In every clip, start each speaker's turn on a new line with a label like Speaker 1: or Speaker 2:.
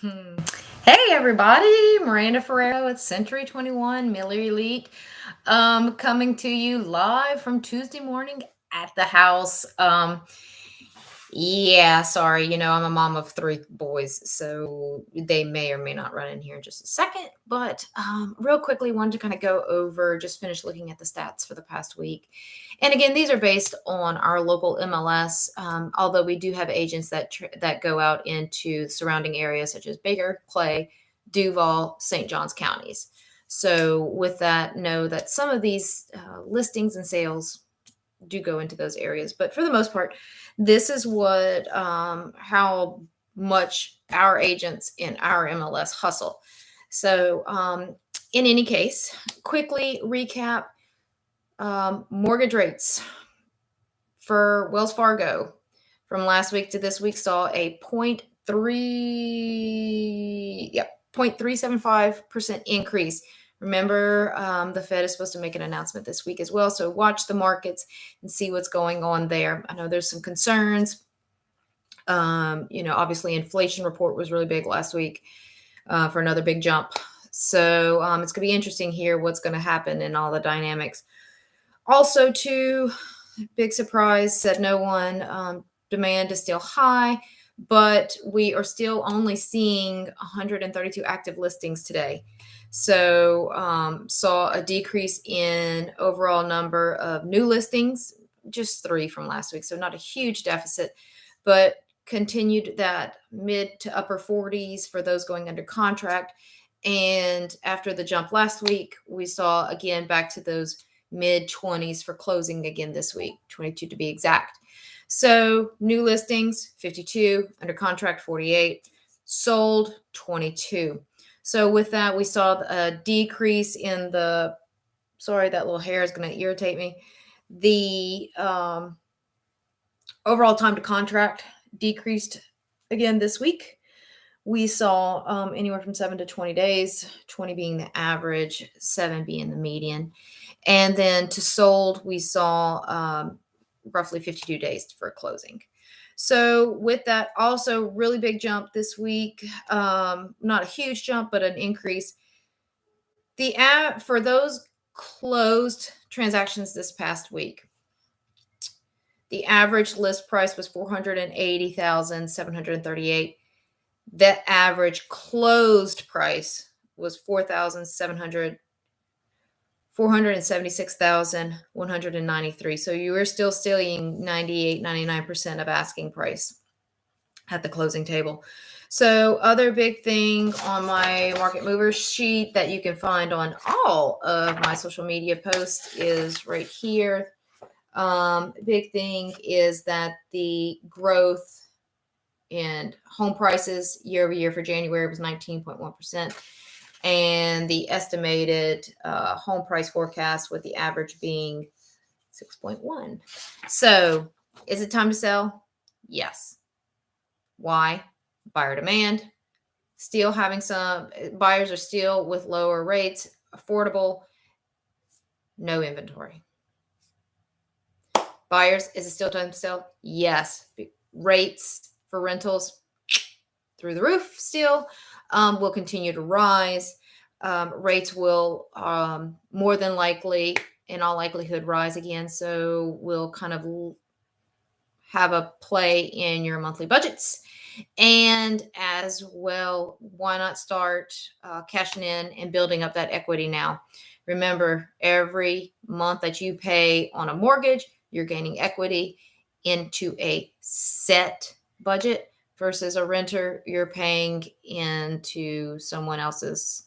Speaker 1: Hmm. Hey everybody, Miranda Ferreira with Century 21 Miller Elite, coming to you live from Tuesday morning at the house. Yeah, sorry, I'm a mom of three boys, so they may or may not run in here in just a second. But real quickly, wanted to kind of go over, just finish looking at the stats for the past week. And again, these are based on our local MLS, although we do have agents that go out into surrounding areas such as Baker, Clay, Duval, St. Johns counties. So with that, know that some of these listings and sales do go into those areas. But for the most part, this is what how much our agents in our MLS hustle. So in any case, quickly recap mortgage rates for Wells Fargo from last week to this week saw a 0.375% increase. Remember, the Fed is supposed to make an announcement this week as well. So watch the markets and see what's going on there. I know there's some concerns. Obviously, inflation report was really big last week for another big jump. So it's going to be interesting here what's going to happen and all the dynamics. Also, too, big surprise, said no one. Demand is still high, but we are still only seeing 132 active listings today. So saw a decrease in overall number of new listings, just 3 from last week. So not a huge deficit, but continued that mid to upper 40s for those going under contract. And after the jump last week, we saw again back to those mid 20s for closing again this week, 22 to be exact. So new listings, 52, under contract, 48, sold 22. So with that, we saw a decrease in the, sorry, that little hair is going to irritate me. The overall time to contract decreased again this week. We saw anywhere from 7 to 20 days, 20 being the average, 7 being the median. And then to sold, we saw roughly 52 days for closing. So with that, also really big jump this week. Not a huge jump, but an increase. For those closed transactions this past week, the average list price was $480,738. The average closed price was $476,193. So you were still seeing 98, 99% of asking price at the closing table. So other big thing on my market movers sheet that you can find on all of my social media posts is right here. Big thing is that the growth in home prices year over year for January was 19.1%. And the estimated home price forecast with the average being 6.1. So is it time to sell? Yes. Why? Buyer demand. Still having some buyers are still with lower rates, affordable, no inventory. Buyers, is it still time to sell? Yes. Rates for rentals through the roof still will continue to rise. Rates will more than likely, in all likelihood, rise again. So we'll kind of have a play in your monthly budgets. And as well, why not start cashing in and building up that equity now? Remember, every month that you pay on a mortgage, you're gaining equity into a set budget versus a renter, you're paying into someone else's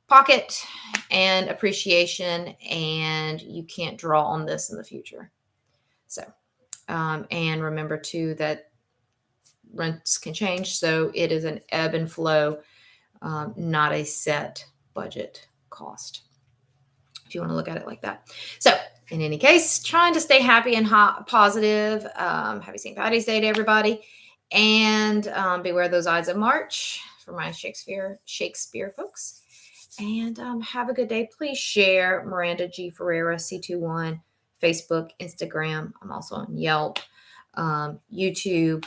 Speaker 1: pocket and appreciation, and you can't draw on this in the future. So, and remember too that rents can change, so it is an ebb and flow, not a set budget cost, if you want to look at it like that. So in any case, trying to stay happy and positive. Happy St. Patty's Day to everybody. And beware those Ides of March for my Shakespeare folks. And have a good day. Please share Miranda G. Ferreira, C21, Facebook, Instagram. I'm also on Yelp, YouTube,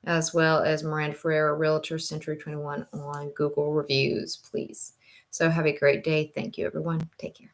Speaker 1: as well as Miranda Ferreira, Realtor Century 21 on Google reviews, please. So have a great day. Thank you, everyone. Take care.